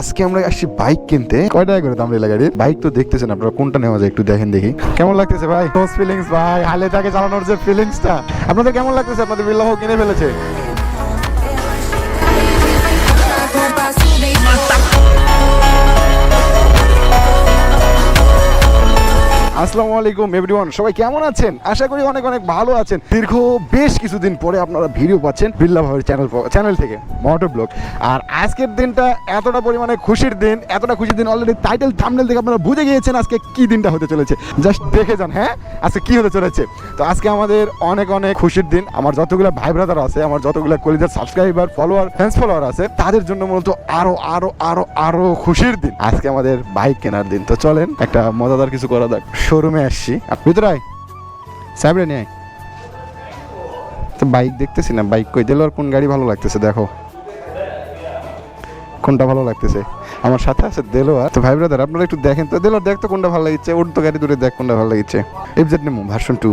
আজকে আমরা আসছি বাইক কিনতে। কয় টাকা করে দাম রেলা গাড়ির? বাইক তো দেখতেছেন আপনারা, কোনটা নেওয়া যায় একটু দেখেন দেখি। কেমন লাগতেছে ভাই থোস ফিলিংস? ভাই হালে তাকে চালানোর যে ফিলিংসটা আপনাদের কেমন লাগতেছে? আপনাদের বিল্লাহ কিনে ফেলেছে। আসসালামু আলাইকুম এভরিওয়ান, সবাই কেমন আছেন? আশা করি অনেক অনেক ভালো আছেন। দীর্ঘ বেশ কিছুদিন পরে আপনারা ভিডিও পাচ্ছেন বিল্লাহ ভাইয়ের চ্যানেল থেকে, মোটর ব্লগ। আর আজকের দিনটা এতটা পরিমাণে খুশির দিন, এতটা খুশির দিন অলরেডি টাইটেল থাম্বনেল থেকে আপনারা বুঝে গিয়েছেন আজকে কি দিনটা হতে চলেছে। জাস্ট দেখে যান, হ্যাঁ আজকে কি হতে চলেছে। তো আজকে আমাদের অনেক অনেক খুশির দিন। আমার যতগুলো ভাই ব্রাদার আছে, আমার যতগুলো কলিজার সাবস্ক্রাইবার ফলোয়ার ফ্যান্স ফলোয়ার আছে, তাদের জন্য মূলত আরো আরো আরো আরো খুশির দিন। আজকে আমাদের বাইক কেনার দিন। তো চলেন একটা মজাদার কিছু করা যাক। শোরুমে আসছি, ভিতরে আয়, সাইবরে নিয়ে আয়। তো বাইক দেখতেছি না, বাইক কই দিল? আর কোন গাড়ি ভালো লাগতেছে দেখো, কোনটা ভালো লাগতেছে? আমার সাথে আছে দেলোয়ার। তো ভাই ব্রাদার আপনারা একটু দেখেন তো, দেলোয়ার দেখ তো কোনটা ভালো লাগছে। ওর তো গাড়ি দূরে দেখ কোনটা ভালো লাগছে। এফজেড নেমো ভার্সন 2।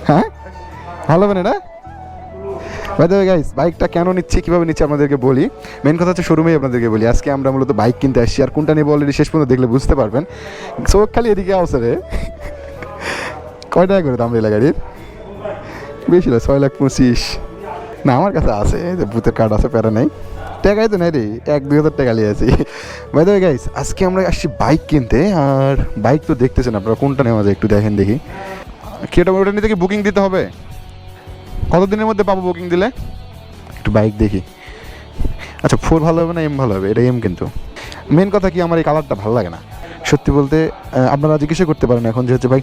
হ্যাঁ ভালো হবে না এটা? বাই দ্য ওয়ে গাইস, বাইকটা কেন নিচ্ছি, কীভাবে নিচ্ছি আপনাদেরকে বলি। মেন কথা হচ্ছে শোরুমেই আপনাদেরকে বলি। আজকে আমরা মূলত বাইক কিনতে আসছি, আর কোনটা নেবো অলরেডি শেষ পর্যন্ত দেখলে বুঝতে পারবেন। সো খালি এদিকে আসে রে। কয় টাকা করে দাম রেলা গাড়ির? বেশি না, 6,25,000। না আমার কাছে আছে, বুথের কার্ড আছে, প্যারা নেই। টাকাই তো নেই রে, 1-2 হাজার টাকা নিয়ে আছি। বাই দ্য ওয়ে গাইস, আজকে আমরা আসছি বাইক কিনতে। আর বাইক তো দেখতেছেন আপনারা, কোনটা নেওয়া যায় একটু দেখেন দেখি। কি ওটা নিতে কি বুকিং দিতে হবে? কতদিনের মধ্যে পাবো বুকিং দিলে? একটু বাইক দেখি। আচ্ছা 4 ভালো হবে না এম ভালো হবে? এটা এম। কিন্তু মেন কথা কি, আমার এই কালারটা ভালো লাগে না সত্যি বলতে। আপনারা জিজ্ঞাসা করতে পারেন এখন যে হচ্ছে ভাই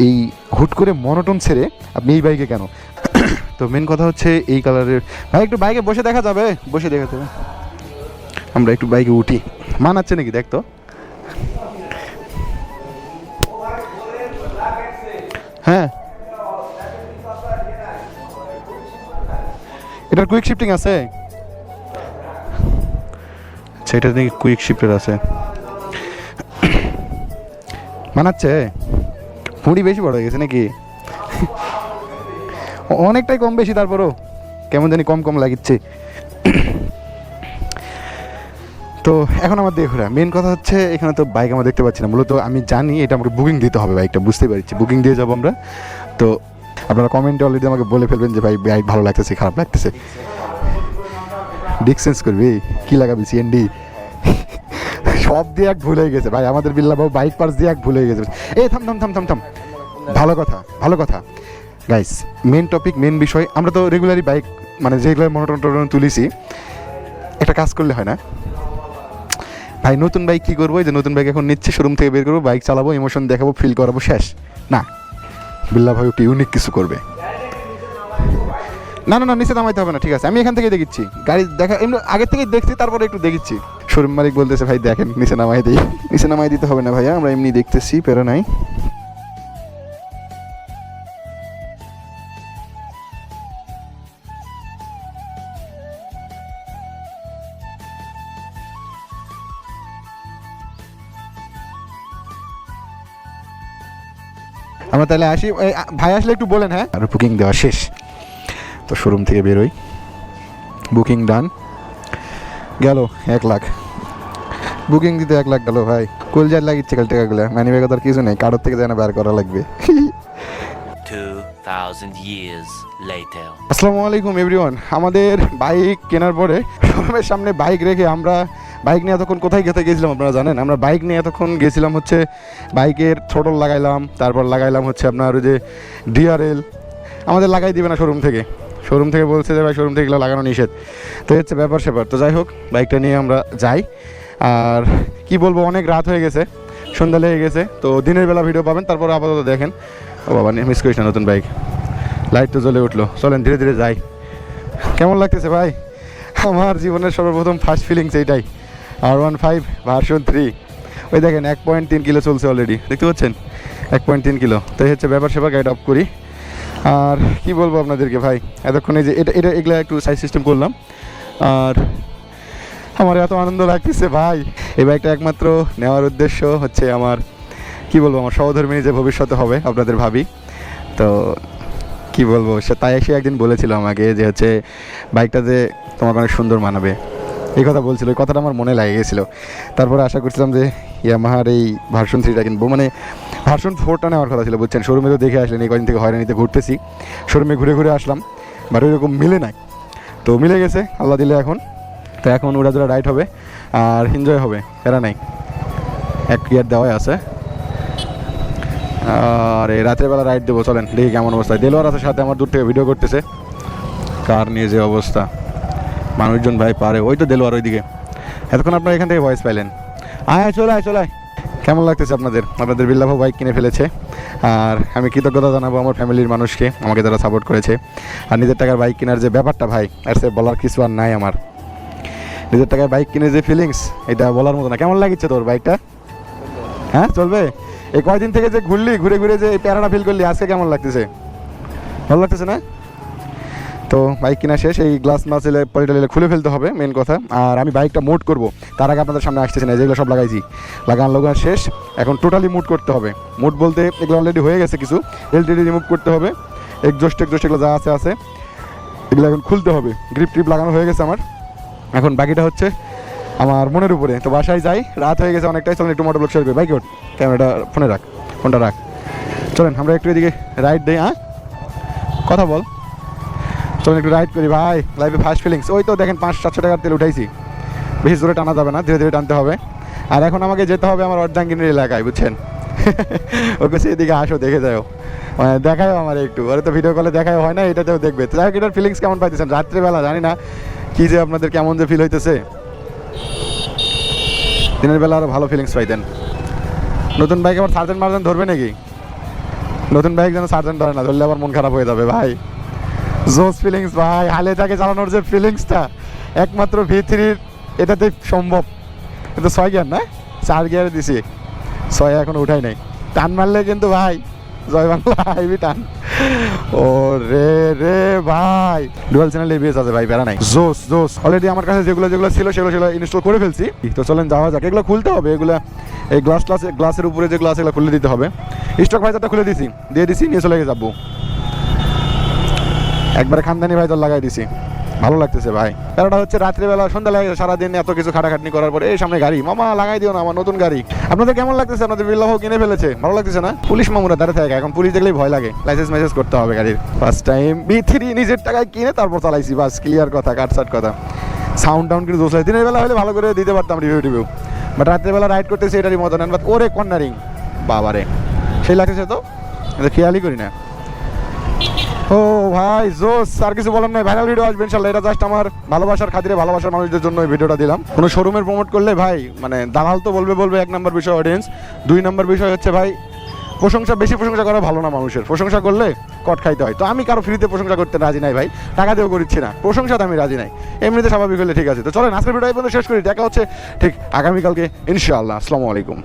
এই হুট করে মনোটন ছেড়ে আপনি এই বাইকে কেন? তো মেন কথা হচ্ছে এই কালারের। ভাই একটু বাইকে বসে দেখা যাবে? বসে দেখাতে হবে। আমরা একটু বাইকে উঠি, মানাচ্ছে নাকি দেখ তো। হ্যাঁ এটার কুইক শিফটিং আছে? আচ্ছা এটা নাকি কুইক শিফটের আছে। মানাচ্ছে? মুড়ি বেশি বড় হয়ে গেছে নাকি? অনেকটাই কম বেশি, তারপরও কেমন জানি কম কম লাগিচ্ছে। তো এখন আমার দেখো, মেন কথা হচ্ছে এখানে তো বাইক আমরা দেখতে পাচ্ছি না। মূলত আমি জানি এটা আমাকে বুকিং দিতে হবে, বাইকটা বুঝতে পারছি। বুকিং দিয়ে যাবো আমরা। তো আপনারা কমেন্টে অলরেডি আমাকে বলে ফেলবেন যে ভাই বাইক ভালো লাগতেছে, খারাপ লাগতেছে। ডিকসেন্স করবি কি লাগাবি? সিএনডি সব দিয়ে এক ভুল হয়ে গেছে ভাই। আমাদের বিল্লাহ বাবু বাইক পার্স দিয়ে এক ভুল হয়ে গেছে। এই থাম থাম থাম থাম থাম, ভালো কথা ভালো কথা গাইস। মেন টপিক, মেন বিষয়। আমরা তো রেগুলারই বাইক মানে যেগুলো মনোটন তুলিছি, একটা কাজ করলে হয় না ভাই? নতুন বাইক কী করবো? এই যে নতুন বাইক এখন নিচ্ছি, শোরুম থেকে বের করবো, বাইক চালাবো, ইমোশন দেখাবো, ফিল করাবো, শেষ না। বিল্লাহ ভাই একটু ইউনিক কিছু করবে। না না না, নিচে নামাইতে হবে না, ঠিক আছে আমি এখান থেকেই দেখছি। গাড়ি দেখা এমনি আগের থেকেই দেখছি, তারপরে একটু দেখছি। শোরুম মালিক বলতেছে ভাই দেখেন নিচে নামাই দিই। নিচে নামাই দিতে হবে না ভাইয়া, আমরা এমনি দেখতেছি, প্যারা নাই। আমরা তাহলে আসি। ভাই আসলে একটু বলেন। হ্যাঁ আর বুকিং দেওয়া শেষ, তো শোরুম থেকে বেরোই। বুকিং ডান, গেল 1 লাখ। বুকিং দিতে 1 লাখ গেল ভাই। কলজার লাগিচ্ছে কাল টাকাগুলো। মানি ব্যাগ আর কিছু নেই, কারোর থেকে যেন বের করা লাগবে। 2000 years later. আসসালামু আলাইকুম এভরিওয়ান। আমাদের বাইক কেনার পরে শোরুমের সামনে বাইক রেখে আমরা বাইক নিয়ে এতক্ষণ কোথায় গেছিলাম আপনারা জানেন? আমরা বাইক নিয়ে এতক্ষণ গেছিলাম হচ্ছে বাইকের থ্রোটল লাগাইলাম, তারপর লাগাইলাম হচ্ছে আপনার ওই যে ডিআরএল। আমাদের লাগাই দিবে না শোরুম থেকে বলছে যে ভাই শোরুম থেকে এগুলো লাগানো নিষেধ। তো হচ্ছে ব্যাপার স্যাপার। তো যাই হোক, বাইকটা নিয়ে আমরা যাই। আর কি বলবো, অনেক রাত হয়ে গেছে, সন্ধ্যা লেগে গেছে। তো দিনের বেলা ভিডিও পাবেন, তারপর আপাতত দেখেন। ও বাবা মিস করিস না, নতুন বাইক, লাইট তো জ্বলে উঠলো। চলেন ধীরে ধীরে যাই। কেমন লাগতেছে ভাই? আমার জীবনের সর্বপ্রথম ফার্স্ট ফিলিংস এইটাই। R15 version 3। ওই দেখেন 1.3 কিলো চলছে অলরেডি, দেখতে পাচ্ছেন 1.3 কিলো। তো হচ্ছে ব্যাপার স্যাপার, গাইড অফ করি। আর কি বলবো আপনাদেরকে ভাই, এতক্ষণে যে এটা এগুলো একটু সাইজ সিস্টেম করলাম। আর আমার এত আনন্দ লাগতেছে ভাই। এই বাইকটা একমাত্র নেওয়ার উদ্দেশ্য হচ্ছে আমার, কি বলবো, আমার সহধর্মিনী যে ভবিষ্যতে হবে আপনাদের ভাবি। তো কি বলবো, সে তাই এসে একদিন বলেছিল আমাকে যে হচ্ছে বাইকটা যে তোমাকে অনেক সুন্দর মানাবে। এই কথা বলছিল, এই কথাটা আমার মনে লাগে গেছিলো। তারপরে আশা করছিলাম যে ইয়ামাহার এই ভার্সন 3টা কিনবো, মানে ভার্সন 4টা নেওয়ার কথা ছিল বুঝছেন। শোরুমে তো দেখে আসলেন, এই কদিন থেকে হয়রানিতে ঘুরতেছি, শোরুমে ঘুরে ঘুরে আসলাম, বাট ওইরকম মিলে নাই। তো মিলে গেছে আল্লাহ দিলে এখন। তো এখন উড়াদুরা রাইড হবে আর এনজয় হবে, এরা নাই, 1 ইয়ার দেওয়াই আছে। আর এই রাত্রেবেলা রাইড দেবো, চলেন দেখি কেমন অবস্থা। দেলোয়ার আছে সাথে, আমার দূর থেকে ভিডিও করতেছে। কার নিয়ে যে অবস্থা, মানুষজন ভাই পারে। ওই তো দেলোয়ার ওইদিকে, এতক্ষণ আপনারা এখান থেকে ভয়েস পাইলেন। চলে আয়। কেমন লাগতেছে আপনাদের বিল্লাভ বাইক কিনে ফেলেছে। আর আমি কৃতজ্ঞতা জানাবো আমার ফ্যামিলির মানুষকে, আমাকে যারা সাপোর্ট করেছে। আর নিজের টাকার বাইক কেনার যে ব্যাপারটা ভাই, আর সে বলার কিছু আর নাই আমার। নিজের টাকায় বাইক কিনে যে ফিলিংস, এটা বলার মতো না। কেমন লাগছে তোর বাইকটা? হ্যাঁ চলবে? এই কয়দিন থেকে যে ঘুরে ঘুরে যে এই প্যারাটা ফিল করলি, আজকে কেমন লাগতেছে? ভালো লাগতেছে না? তো বাইক কিনা শেষ, এই গ্লাস মাসেলে পলিটালে খুলে ফেলতে হবে মেন কথা। আর আমি বাইকটা মুড করব, তার আগে আপনাদের সামনে আসতেছে না, যেগুলো সব লাগাইছি, লাগান শেষ। এখন টোটালি মুড করতে হবে। মুড বলতে এগুলো অলরেডি হয়ে গেছে, কিছু এলটিডি রিমুভ করতে হবে, এক্সজস্ট এগুলো যা আছে এগুলো এখন খুলতে হবে। গ্রিপ ট্রিপ লাগানো হয়ে গেছে আমার, এখন বাকিটা হচ্ছে আমার মনের উপরে। তো বাসায় যাই, রাত হয়ে গেছে অনেকটাই, চলেন একটু মোটর ব্লগ শেয়ার করি। বাইক ওঠ, ক্যামেরাটা ফোনটা রাখ, চলেন আমরা একটু এদিকে রাইড দিই। কথা বল, চলুন একটু রাইড করি ভাই। লাইফে ফার্স্ট ফিলিংস। ওই তো দেখেন 500-700 টাকার তেল উঠাইছি, বেশি জোরে টানা যাবে না, ধীরে ধীরে টানতে হবে। আর এখন আমাকে যেতে হবে আমার অর্ধাঙ্গিনীর এলাকায় বুঝছেন। ওকে সেদিকে আসো, দেখে যাও, মানে দেখাও আমার একটু। ওরা তো ভিডিও কলে দেখাও হয় না, এটাতেও দেখবে। তো যাই হোক, এটার ফিলিংস কেমন পাইতেছেন রাত্রেবেলা জানি না কি যে আপনাদের কেমন যে ফিল হইতেছে। দিনের বেলা আরও ভালো ফিলিংস পাইতেন। নতুন বাইক আবার সার্জেন্ট মার্জেন্ট ধরবে নাকি? নতুন বাইক যেন সার্জেন্ট ধরে না, ধরলে আবার মন খারাপ হয়ে যাবে ভাই। জোস ফিলিংস ভাই, হালে তাকে চালানোর যে ফিলিংসটা একমাত্র V3-র এটাতে সম্ভব। কিন্তু 6 গিয়ার না, 4 গিয়ারে দিছি, 6 এখন উঠাই নাই। টান মারলে কিন্তু ভাই জয় বাংলা হাইবি টান। ও রে ভাই, ডুয়াল চ্যানেল এবিএস আছে ভাই, প্যারা নাই। জোস অলরেডি আমার কাছে যেগুলো ছিল সেগুলো ইনস্টল করে ফেলছি। তো চলেন যাওয়া যাক। এগুলো খুলতে হবে, এগুলো এই গ্লাসের উপরে যে গ্লাস এগুলো খুলে দিতে হবে। স্টক ভাইজারটা খুলে দিয়ে দিছি, নিয়ে চলে যাবো। একবারে খানদানি ভাইজার লাগাই দিছি, ভালো লাগতেছে ভাই। কারণটা হচ্ছে রাত্রিবেলা সন্ধ্যা লাগে, সারাদিন এত কিছু খাটাখাটনি করার পরে এই সামনে গাড়ি, মামা লাগাই দিও না আমার নতুন গাড়ি। আপনাদের কেমন লাগতেছে? আপনাদের বিল্লাহ কিনে ফেলেছে, ভালো লাগতেছে না? পুলিশ মামুরা দাঁড়িয়ে থাকে, এখন পুলিশ দেখলেই ভয় লাগে, লাইসেন্স মেসেজ করতে হবে গাড়ির। ফার্স্ট টাইম V3 নিজের টাকায় কিনে তারপর চালাইছি, বাস ক্লিয়ার কথা, কাটসাট কথা। সাউন্ড কিন্তু দোষ হয়, দিনের বেলা হলে ভালো করে দিতে পারতাম রিভিউ, বাট রাত্রেবেলা রাইড করতেছি এটারই মতো নেন। বাট ওরে কর্নারিং বাবারে সেই লাগতেছে, তো খেয়ালই করি না। ও ভাই জোস, আর কিছু বলার নাই। ভাইরাল ভিডিও আসবে ইনশাল্লাহ। এটা জাস্ট আমার ভালোবাসার খাতিরে, ভালোবাসার মানুষদের জন্য এই ভিডিওটা দিলাম। কোনো শোরুমের প্রমোট করলে ভাই মানে দালাল তো বলবে 1 নম্বর বিষয় অডিয়েন্স, 2 নম্বর বিষয় হচ্ছে ভাই বেশি প্রশংসা করা ভালো না। মানুষের প্রশংসা করলে কট খাইতে হয়। তো আমি কারো ফ্রিতে প্রশংসা করতে রাজি নাই ভাই, টাকা দিয়েও করছি না, প্রশংসাতে আমি রাজি নাই, এমনিতে স্বাভাবিক হলে ঠিক আছে। তো চলেন আজকের ভিডিও এই পর্যন্ত শেষ করি, দেখা হচ্ছে ঠিক আগামীকালকে ইনশাআল্লাহ। আসসালামু আলাইকুম।